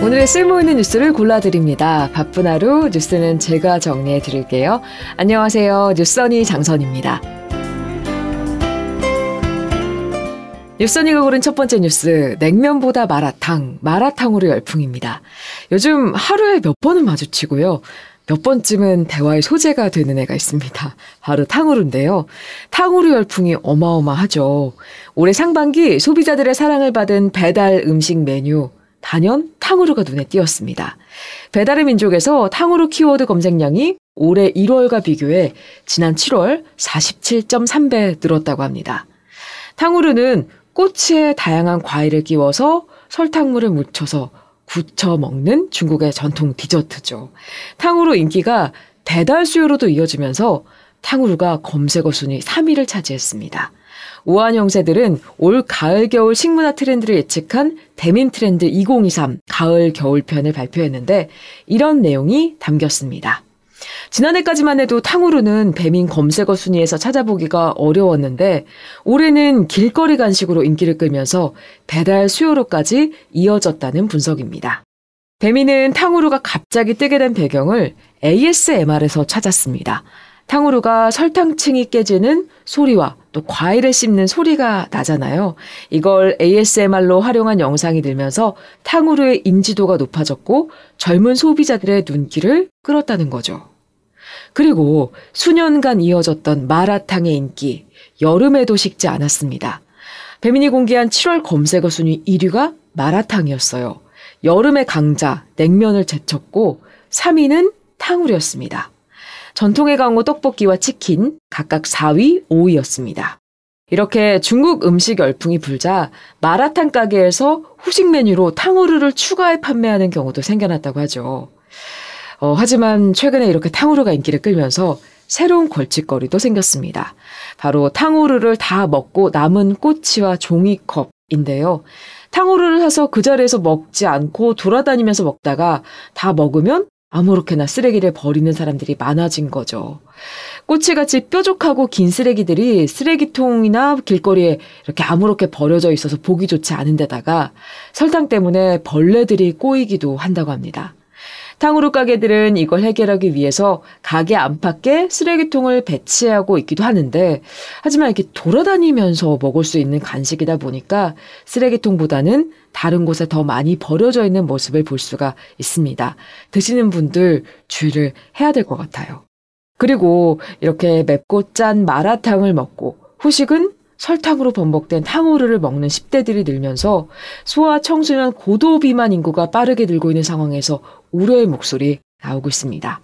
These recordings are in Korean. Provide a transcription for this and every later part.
오늘의 쓸모있는 뉴스를 골라드립니다. 바쁜 하루 뉴스는 제가 정리해드릴게요. 안녕하세요. 뉴스언니 장선입니다. 뉴스언니가 고른 첫 번째 뉴스, 냉면보다 마라탕, 마라탕으로 열풍입니다. 요즘 하루에 몇 번은 마주치고요. 몇 번쯤은 대화의 소재가 되는 애가 있습니다. 바로 탕후루인데요. 탕후루 열풍이 어마어마하죠. 올해 상반기 소비자들의 사랑을 받은 배달 음식 메뉴, 단연 탕후루가 눈에 띄었습니다. 배달의 민족에서 탕후루 키워드 검색량이 올해 1월과 비교해 지난 7월 47.3배 늘었다고 합니다. 탕후루는 꼬치에 다양한 과일을 끼워서 설탕물을 묻혀서 굳혀 먹는 중국의 전통 디저트죠. 탕후루 인기가 배달 수요로도 이어지면서 탕후루가 검색어 순위 3위를 차지했습니다. 우한 형제들은 올 가을 겨울 식문화 트렌드를 예측한 배민 트렌드 2023 가을 겨울편을 발표했는데 이런 내용이 담겼습니다. 지난해까지만 해도 탕후루는 배민 검색어 순위에서 찾아보기가 어려웠는데 올해는 길거리 간식으로 인기를 끌면서 배달 수요로까지 이어졌다는 분석입니다. 배민은 탕후루가 갑자기 뜨게 된 배경을 ASMR에서 찾았습니다. 탕후루가 설탕층이 깨지는 소리와 또 과일을 씹는 소리가 나잖아요. 이걸 ASMR로 활용한 영상이 늘면서 탕후루의 인지도가 높아졌고 젊은 소비자들의 눈길을 끌었다는 거죠. 그리고 수년간 이어졌던 마라탕의 인기, 여름에도 식지 않았습니다. 배민이 공개한 7월 검색어 순위 1위가 마라탕이었어요. 여름의 강자, 냉면을 제쳤고 3위는 탕후루였습니다. 전통의 강호 떡볶이와 치킨 각각 4위, 5위였습니다. 이렇게 중국 음식 열풍이 불자 마라탕 가게에서 후식 메뉴로 탕후루를 추가해 판매하는 경우도 생겨났다고 하죠. 하지만 최근에 이렇게 탕후루가 인기를 끌면서 새로운 걸칫거리도 생겼습니다. 바로 탕후루를 다 먹고 남은 꼬치와 종이컵인데요. 탕후루를 사서 그 자리에서 먹지 않고 돌아다니면서 먹다가 다 먹으면 아무렇게나 쓰레기를 버리는 사람들이 많아진 거죠. 꼬치같이 뾰족하고 긴 쓰레기들이 쓰레기통이나 길거리에 이렇게 아무렇게 버려져 있어서 보기 좋지 않은 데다가 설탕 때문에 벌레들이 꼬이기도 한다고 합니다. 탕후루 가게들은 이걸 해결하기 위해서 가게 안팎에 쓰레기통을 배치하고 있기도 하는데 하지만 이렇게 돌아다니면서 먹을 수 있는 간식이다 보니까 쓰레기통보다는 다른 곳에 더 많이 버려져 있는 모습을 볼 수가 있습니다. 드시는 분들 주의를 해야 될 것 같아요. 그리고 이렇게 맵고 짠 마라탕을 먹고 후식은 설탕으로 번복된 탕후루를 먹는 10대들이 늘면서 소아 청소년 고도 비만 인구가 빠르게 늘고 있는 상황에서 우려의 목소리 나오고 있습니다.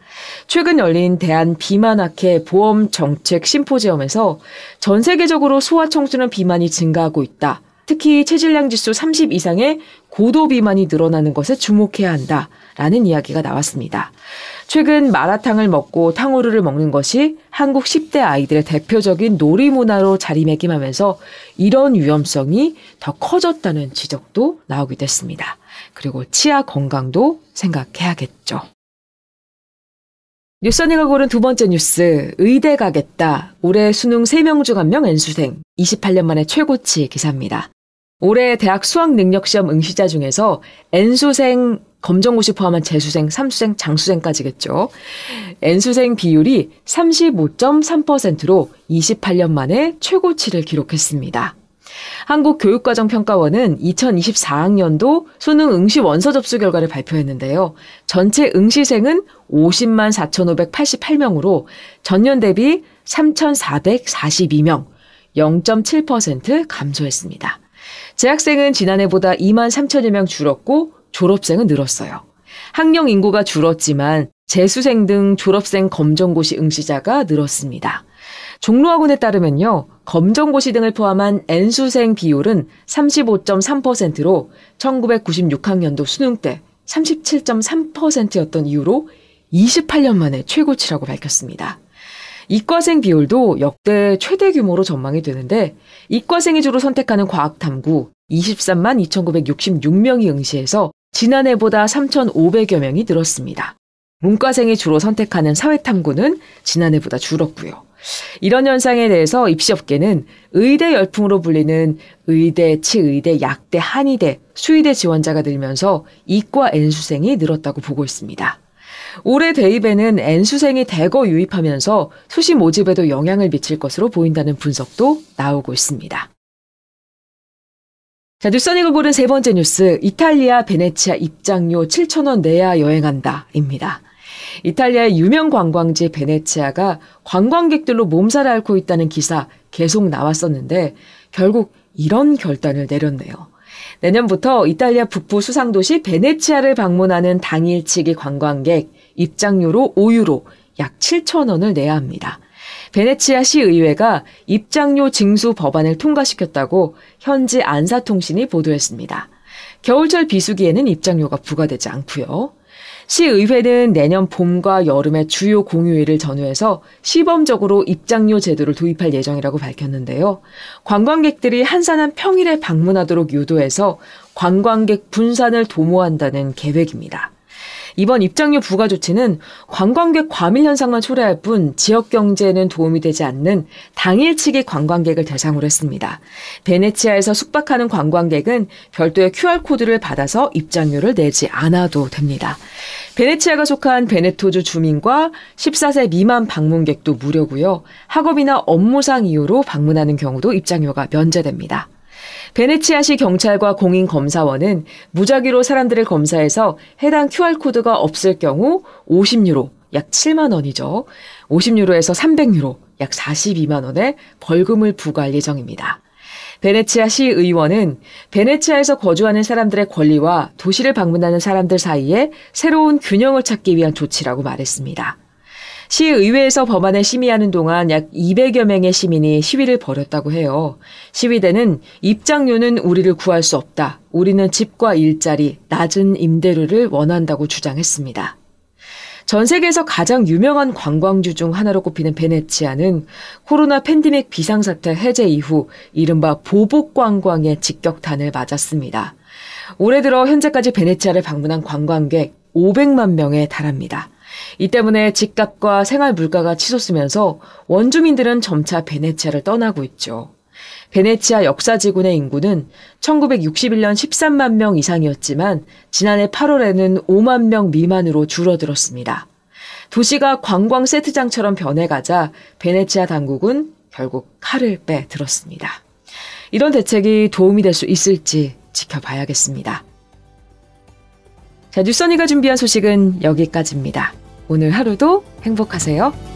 최근 열린 대한비만학회 보험정책 심포지엄에서 전 세계적으로 소아 청소년 비만이 증가하고 있다. 특히 체질량 지수 30 이상의 고도 비만이 늘어나는 것에 주목해야 한다라는 이야기가 나왔습니다. 최근 마라탕을 먹고 탕후루를 먹는 것이 한국 10대 아이들의 대표적인 놀이문화로 자리매김하면서 이런 위험성이 더 커졌다는 지적도 나오기도 했습니다. 그리고 치아 건강도 생각해야겠죠. 뉴스언니가 고른 두 번째 뉴스, 의대 가겠다. 올해 수능 3명 중 1명 N수생, 28년 만에 최고치 기사입니다. 올해 대학 수학능력시험 응시자 중에서 N수생, 검정고시 포함한 재수생, 삼수생, 장수생까지겠죠. N수생 비율이 35.3%로 28년 만에 최고치를 기록했습니다. 한국교육과정평가원은 2024학년도 수능 응시 원서 접수 결과를 발표했는데요. 전체 응시생은 50만 4,588명으로 전년 대비 3,442명, 0.7% 감소했습니다. 재학생은 지난해보다 2만 3천여 명 줄었고 졸업생은 늘었어요. 학령 인구가 줄었지만 재수생 등 졸업생 검정고시 응시자가 늘었습니다. 종로학원에 따르면요. 검정고시 등을 포함한 N수생 비율은 35.3%로 1996학년도 수능 때 37.3%였던 이후로 28년 만에 최고치라고 밝혔습니다. 이과생 비율도 역대 최대 규모로 전망이 되는데 이과생이 주로 선택하는 과학탐구 23만 2,966명이 응시해서 지난해보다 3,500여 명이 늘었습니다. 문과생이 주로 선택하는 사회탐구는 지난해보다 줄었고요. 이런 현상에 대해서 입시업계는 의대 열풍으로 불리는 의대, 치의대, 약대, 한의대, 수의대 지원자가 늘면서 이과 N수생이 늘었다고 보고 있습니다. 올해 대입에는 N수생이 대거 유입하면서 수시 모집에도 영향을 미칠 것으로 보인다는 분석도 나오고 있습니다. 자, 뉴스니가 고른 세 번째 뉴스, 이탈리아 베네치아 입장료 7,000원 내야 여행한다입니다. 이탈리아의 유명 관광지 베네치아가 관광객들로 몸살을 앓고 있다는 기사 계속 나왔었는데 결국 이런 결단을 내렸네요. 내년부터 이탈리아 북부 수상도시 베네치아를 방문하는 당일치기 관광객 입장료로 5유로 약 7,000원을 내야 합니다. 베네치아 시의회가 입장료 징수 법안을 통과시켰다고 현지 안사통신이 보도했습니다. 겨울철 비수기에는 입장료가 부과되지 않고요. 시의회는 내년 봄과 여름의 주요 공휴일을 전후해서 시범적으로 입장료 제도를 도입할 예정이라고 밝혔는데요. 관광객들이 한산한 평일에 방문하도록 유도해서 관광객 분산을 도모한다는 계획입니다. 이번 입장료 부과 조치는 관광객 과밀 현상만 초래할 뿐 지역 경제에는 도움이 되지 않는 당일치기 관광객을 대상으로 했습니다. 베네치아에서 숙박하는 관광객은 별도의 QR코드를 받아서 입장료를 내지 않아도 됩니다. 베네치아가 속한 베네토주 주민과 14세 미만 방문객도 무료고요. 학업이나 업무상 이유로 방문하는 경우도 입장료가 면제됩니다. 베네치아시 경찰과 공인검사원은 무작위로 사람들을 검사해서 해당 QR코드가 없을 경우 50유로, 약 7만 원이죠. 50유로에서 300유로, 약 42만 원의 벌금을 부과할 예정입니다. 베네치아 시의원은 베네치아에서 거주하는 사람들의 권리와 도시를 방문하는 사람들 사이에 새로운 균형을 찾기 위한 조치라고 말했습니다. 시의회에서 법안을 심의하는 동안 약 200여 명의 시민이 시위를 벌였다고 해요. 시위대는 입장료는 우리를 구할 수 없다. 우리는 집과 일자리, 낮은 임대료를 원한다고 주장했습니다. 전 세계에서 가장 유명한 관광지 중 하나로 꼽히는 베네치아는 코로나 팬데믹 비상사태 해제 이후 이른바 보복 관광의 직격탄을 맞았습니다. 올해 들어 현재까지 베네치아를 방문한 관광객 500만 명에 달합니다. 이 때문에 집값과 생활 물가가 치솟으면서 원주민들은 점차 베네치아를 떠나고 있죠. 베네치아 역사지구의 인구는 1961년 13만 명 이상이었지만 지난해 8월에는 5만 명 미만으로 줄어들었습니다. 도시가 관광 세트장처럼 변해가자 베네치아 당국은 결국 칼을 빼들었습니다. 이런 대책이 도움이 될 수 있을지 지켜봐야겠습니다. 자, 뉴스언니가 준비한 소식은 여기까지입니다. 오늘 하루도 행복하세요.